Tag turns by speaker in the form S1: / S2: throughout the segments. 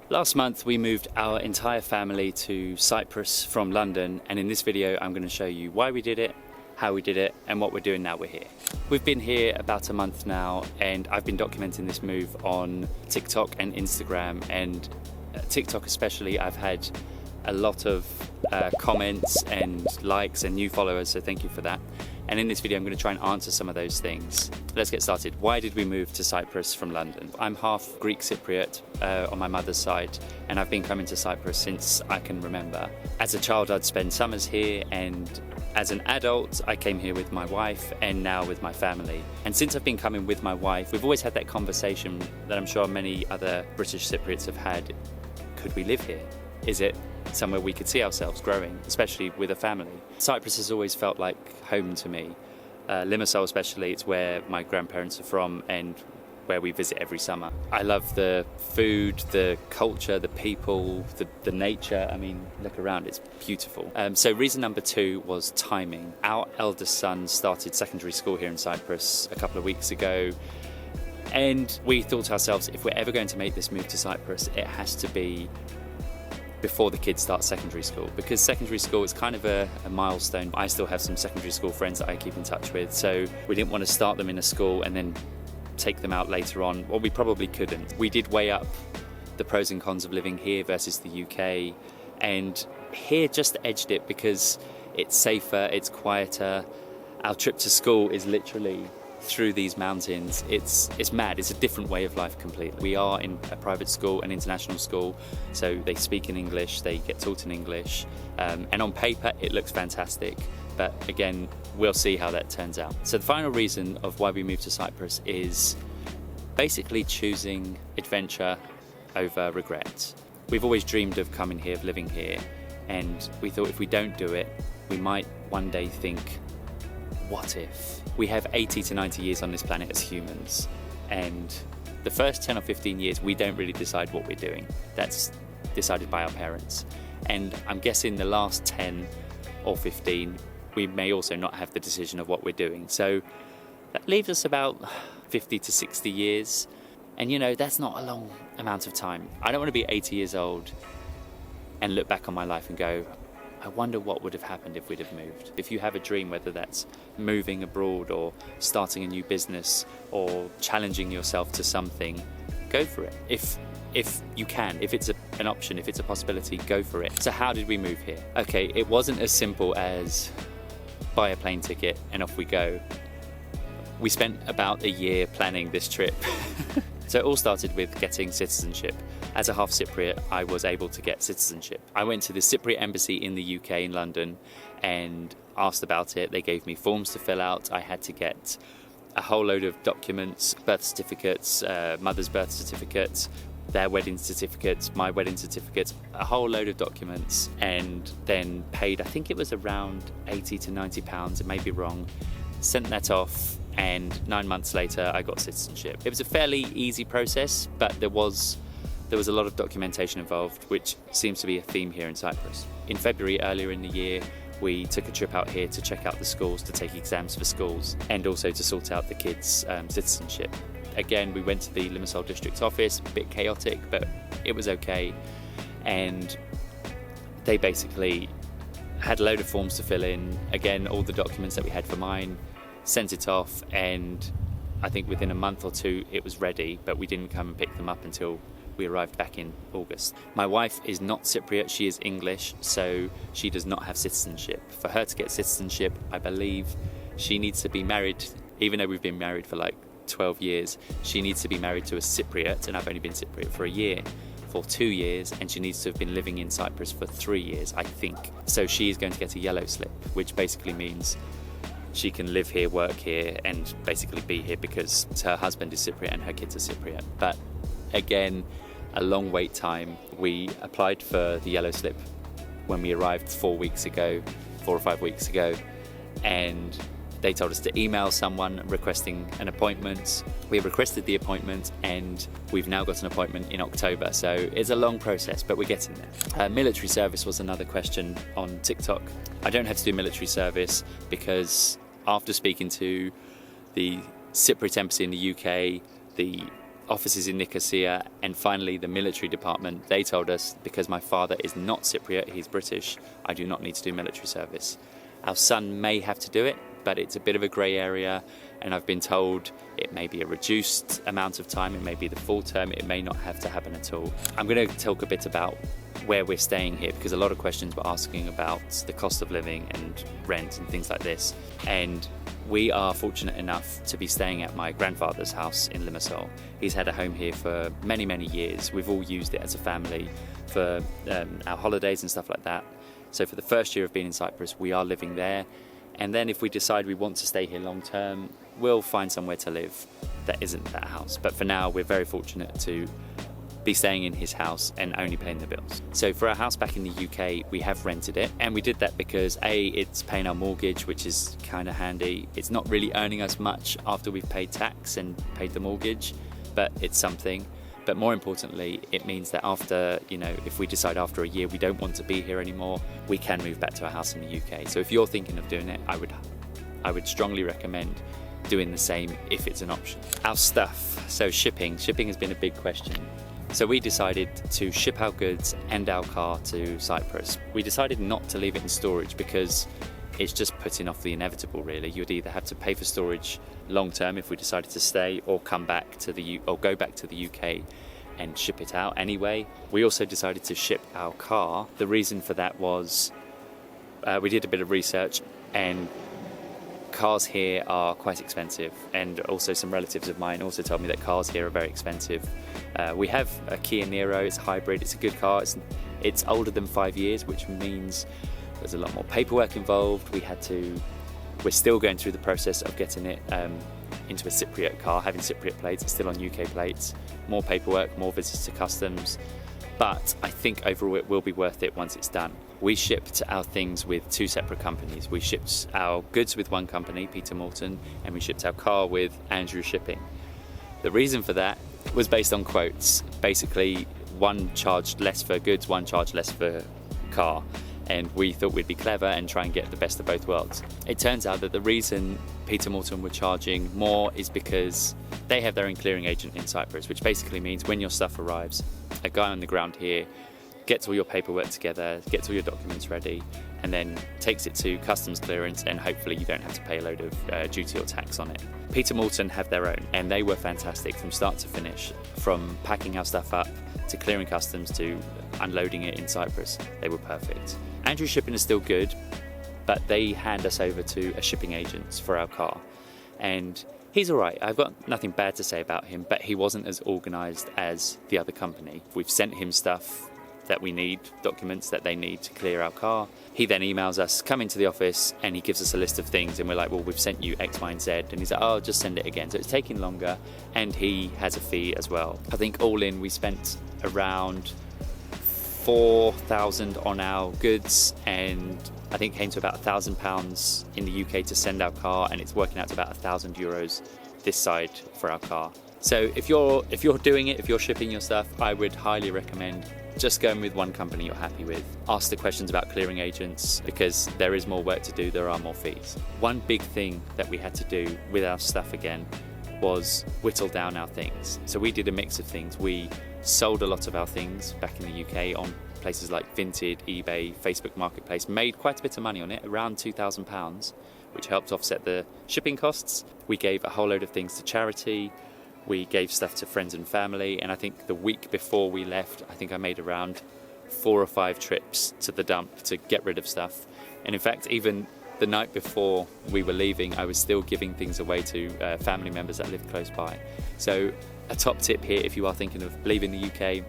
S1: Last month we moved our entire family to Cyprus from London, and in this video I'm going to show you why we did it, how we did it, and what we're doing now we're here. We've been here about a month now, and I've been documenting this move on TikTok and Instagram, and TikTok especially. I've had a lot of comments and likes and new followers, so thank you for that. And in this video I'm going to try and answer some of those things. Let's get started. Why did we move to Cyprus from London? I'm half Greek Cypriot on my mother's side, and I've been coming to Cyprus since I can remember. As a child I'd spend summers here, and as an adult I came here with my wife and now with my family. And since I've been coming with my wife, we've always had that conversation that I'm sure many other British Cypriots have had. Could we live here? Is it somewhere we could see ourselves growing, especially with a family? Cyprus has always felt like home to me. Limassol especially, it's where my grandparents are from and where we visit every summer. I love the food, the culture, the people, the nature. I mean, look around, it's beautiful. So reason number two was timing. Our eldest son started secondary school here in Cyprus a couple of weeks ago, and we thought to ourselves, if we're ever going to make this move to Cyprus, it has to be before the kids start secondary school, because secondary school is kind of a milestone. I still have some secondary school friends that I keep in touch with, so we didn't want to start them in a school and then take them out later on. Well, we probably couldn't. We did weigh up the pros and cons of living here versus the UK, and here just edged it because it's safer, it's quieter. Our trip to school is literally through these mountains. It's mad. It's a different way of life completely. We are in a private school, an international school, so they speak in English, they get taught in English, and on paper it looks fantastic, but again, we'll see how that turns out. So the final reason of why we moved to Cyprus is basically choosing adventure over regret. We've always dreamed of coming here, of living here, and we thought if we don't do it, we might one day think, what if? We have 80 to 90 years on this planet as humans, and the first 10 or 15 years we don't really decide what we're doing. That's decided by our parents, and I'm guessing the last 10 or 15 we may also not have the decision of what we're doing. So that leaves us about 50 to 60 years, and you know, that's not a long amount of time. I don't want to be 80 years old and look back on my life and go, I wonder what would have happened if we'd have moved. If you have a dream, whether that's moving abroad or starting a new business or challenging yourself to something, go for it. If you can, if it's an option, if it's a possibility, go for it. So how did we move here? Okay, it wasn't as simple as buy a plane ticket and off we go. We spent about a year planning this trip. So it all started with getting citizenship. As a half Cypriot, I was able to get citizenship. I went to the Cypriot embassy in the UK in London and asked about it. They gave me forms to fill out. I had to get a whole load of documents, birth certificates, mother's birth certificates, their wedding certificates, my wedding certificates, a whole load of documents, and then paid, I think it was around 80 to 90 pounds, it may be wrong, sent that off, and 9 months later I got citizenship. It was a fairly easy process, but there was a lot of documentation involved, which seems to be a theme here in Cyprus. In February, earlier in the year, we took a trip out here to check out the schools, to take exams for schools, and also to sort out the kids' citizenship. Again, we went to the Limassol district office, a bit chaotic, but it was okay. And they basically had a load of forms to fill in. Again, all the documents that we had for mine, sent it off, and I think within a month or two it was ready, but we didn't come and pick them up until we arrived back in August. My wife is not Cypriot, she is English, so she does not have citizenship. For her to get citizenship, I believe she needs to be married, even though we've been married for like 12 years, she needs to be married to a Cypriot, and I've only been Cypriot for a year, for 2 years, and she needs to have been living in Cyprus for 3 years, I think. So she is going to get a yellow slip, which basically means she can live here, work here, and basically be here because her husband is Cypriot and her kids are Cypriot. But again, a long wait time. We applied for the yellow slip when we arrived 4 or 5 weeks ago, and they told us to email someone requesting an appointment. We requested the appointment, and we've now got an appointment in October. So it's a long process, but we're getting there. Military service was another question on TikTok. I don't have to do military service because after speaking to the Cypriot embassy in the UK, the offices in Nicosia, and finally the military department. They told us because my father is not Cypriot, he's British, I do not need to do military service. Our son may have to do it, but it's a bit of a grey area, and I've been told it may be a reduced amount of time, it may be the full term, it may not have to happen at all. I'm going to talk a bit about where we're staying here, because a lot of questions were asking about the cost of living and rent and things like this. And we are fortunate enough to be staying at my grandfather's house in Limassol. He's had a home here for many, many years. We've all used it as a family for our holidays and stuff like that. So for the first year of being in Cyprus, we are living there. And then if we decide we want to stay here long term, we'll find somewhere to live that isn't that house. But for now, we're very fortunate to be staying in his house and only paying the bills. So for our house back in the UK, we have rented it, and we did that because A, it's paying our mortgage, which is kind of handy. It's not really earning us much after we've paid tax and paid the mortgage, but it's something. But more importantly, it means that after, if we decide after a year we don't want to be here anymore, we can move back to our house in the UK. So if you're thinking of doing it, I would strongly recommend doing the same if it's an option. Our stuff, so shipping has been a big question. So we decided to ship our goods and our car to Cyprus. We decided not to leave it in storage because it's just putting off the inevitable, really. You'd either have to pay for storage long term if we decided to stay, or go back to the UK and ship it out anyway. We also decided to ship our car. The reason for that was we did a bit of research, and cars here are quite expensive, and also some relatives of mine also told me that cars here are very expensive. We have a Kia Niro, it's a hybrid, it's a good car, it's older than 5 years, which means there's a lot more paperwork involved. We're still going through the process of getting it into a Cypriot car, having Cypriot plates. It's still on UK plates, more paperwork, more visits to customs, but I think overall it will be worth it once it's done. We shipped our things with 2 separate companies. We shipped our goods with one company, Peter Morton, and we shipped our car with Andrew Shipping. The reason for that was based on quotes. Basically, one charged less for goods, one charged less for car. And we thought we'd be clever and try and get the best of both worlds. It turns out that the reason Peter Morton were charging more is because they have their own clearing agent in Cyprus, which basically means when your stuff arrives, a guy on the ground here gets all your paperwork together, gets all your documents ready, and then takes it to customs clearance, and hopefully you don't have to pay a load of duty or tax on it. Peter Morton have their own, and they were fantastic from start to finish, from packing our stuff up to clearing customs to unloading it in Cyprus. They were perfect. Andrew Shipping is still good, but they hand us over to a shipping agent for our car, and he's all right. I've got nothing bad to say about him, but he wasn't as organised as the other company. We've sent him stuff that we need, documents that they need to clear our car. He then emails us, come into the office, and he gives us a list of things, and we're like, well, we've sent you X, Y, and Z, and he's like, oh, just send it again. So it's taking longer, and he has a fee as well. I think all in, we spent around 4,000 on our goods, and I think it came to about £1,000 in the UK to send our car, and it's working out to about €1,000 this side for our car. So if you're doing it, if you're shipping your stuff, I would highly recommend just going with one company you're happy with. Ask the questions about clearing agents, because there is more work to do, there are more fees. One big thing that we had to do with our stuff again was whittle down our things. So we did a mix of things. We sold a lot of our things back in the UK on places like Vinted, eBay, Facebook Marketplace, made quite a bit of money on it, around £2,000, which helped offset the shipping costs. We gave a whole load of things to charity. We gave stuff to friends and family, and I think the week before we left, I think I made around 4 or 5 trips to the dump to get rid of stuff. And in fact, even the night before we were leaving, I was still giving things away to family members that lived close by. So a top tip here, if you are thinking of leaving the UK,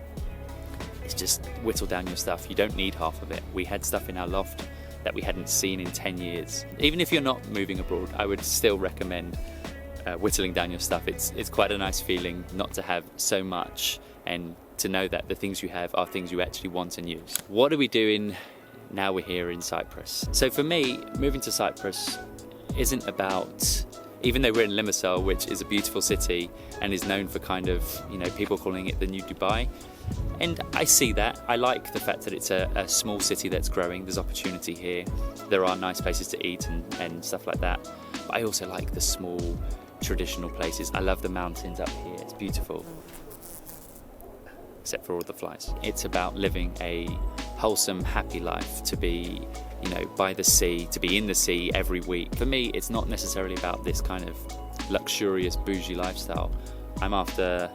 S1: is just whittle down your stuff. You don't need half of it. We had stuff in our loft that we hadn't seen in 10 years. Even if you're not moving abroad, I would still recommend whittling down your stuff. It's quite a nice feeling not to have so much, and to know that the things you have are things you actually want and use. What are we doing now we're here in Cyprus? So for me, moving to Cyprus isn't about, even though we're in Limassol, which is a beautiful city and is known for kind of, people calling it the new Dubai, and I see that. I like the fact that it's a small city that's growing. There's opportunity here. There are nice places to eat and stuff like that. But I also like the small traditional places. I love the mountains up here, it's beautiful. Except for all the flies. It's about living a wholesome, happy life, to be, you know, by the sea, to be in the sea every week. For me, it's not necessarily about this kind of luxurious, bougie lifestyle. I'm after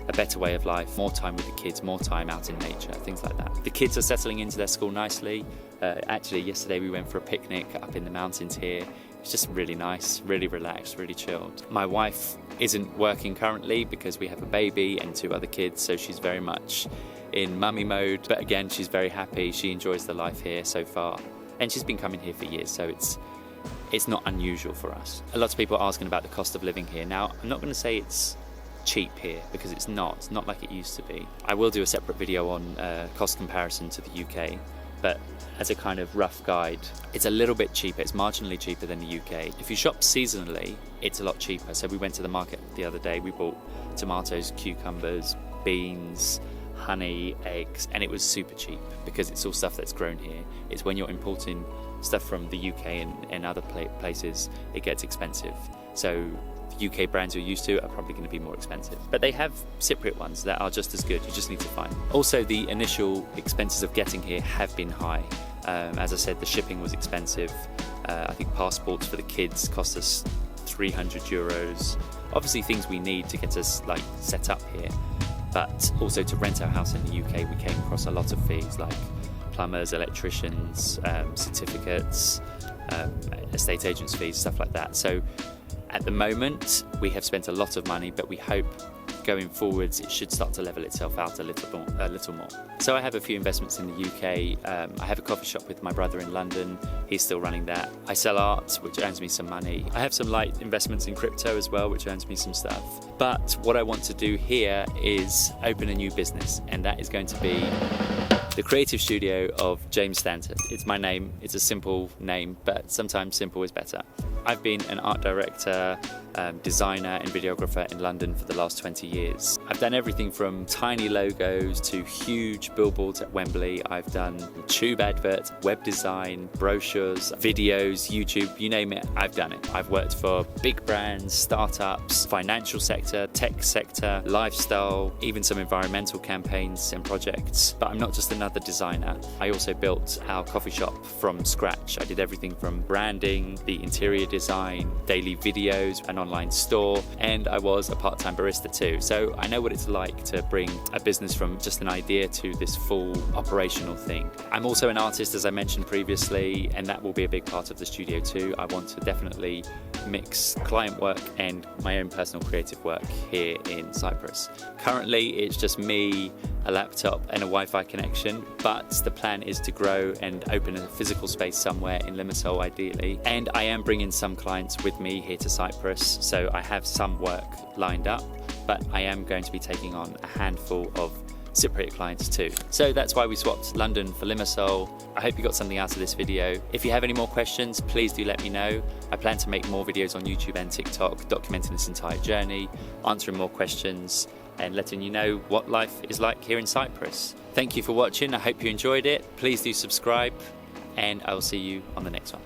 S1: a better way of life, more time with the kids, more time out in nature, things like that. The kids are settling into their school nicely. Actually, yesterday we went for a picnic up in the mountains here. It's just really nice, really relaxed, really chilled. My wife isn't working currently because we have a baby and 2 other kids, so she's very much in mummy mode. But again, she's very happy. She enjoys the life here so far. And she's been coming here for years, so it's not unusual for us. A lot of people are asking about the cost of living here. Now, I'm not going to say it's cheap here, because it's not like it used to be. I will do a separate video on cost comparison to the UK, but as a kind of rough guide, it's a little bit cheaper. It's marginally cheaper than the UK. If you shop seasonally, it's a lot cheaper. So we went to the market the other day, we bought tomatoes, cucumbers, beans, honey, eggs, and it was super cheap because it's all stuff that's grown here. It's when you're importing stuff from the UK and other places, it gets expensive. So the UK brands you're used to are probably going to be more expensive. But they have Cypriot ones that are just as good, you just need to find them. Also, the initial expenses of getting here have been high. As I said, the shipping was expensive. I think passports for the kids cost us 300 euros. Obviously things we need to get us like set up here, but also to rent our house in the UK we came across a lot of fees like plumbers, electricians, certificates, estate agents fees, stuff like that. So at the moment we have spent a lot of money, but we hope going forwards it should start to level itself out a little more. So I have a few investments in the UK. I have a coffee shop with my brother in London. He's still running that. I sell art, which earns me some money. I have some light investments in crypto as well, which earns me some stuff. But what I want to do here is open a new business, and that is going to be the creative studio of James Stanton. It's my name. It's a simple name, but sometimes simple is better. I've been an art director, designer and videographer in London for the last 20 years. I've done everything from tiny logos to huge billboards at Wembley. I've done tube adverts, web design, brochures, videos, YouTube, you name it, I've done it. I've worked for big brands, startups, financial sector, tech sector, lifestyle, even some environmental campaigns and projects. But I'm not just another designer. I also built our coffee shop from scratch. I did everything from branding, the interior design, daily videos, an online store, and I was a part-time barista too. So I know what it's like to bring a business from just an idea to this full operational thing. I'm also an artist, as I mentioned previously, and that will be a big part of the studio too. I want to definitely mix client work and my own personal creative work here in Cyprus. Currently, it's just me, a laptop and a Wi-Fi connection, but the plan is to grow and open a physical space somewhere in Limassol ideally. And I am bringing some clients with me here to Cyprus, so I have some work lined up, but I am going to be taking on a handful of Cypriot clients too. So that's why we swapped London for Limassol. I hope you got something out of this video. If you have any more questions, please do let me know. I plan to make more videos on YouTube and TikTok documenting this entire journey, answering more questions and letting you know what life is like here in Cyprus. Thank you for watching. I hope you enjoyed it. Please do subscribe and I will see you on the next one.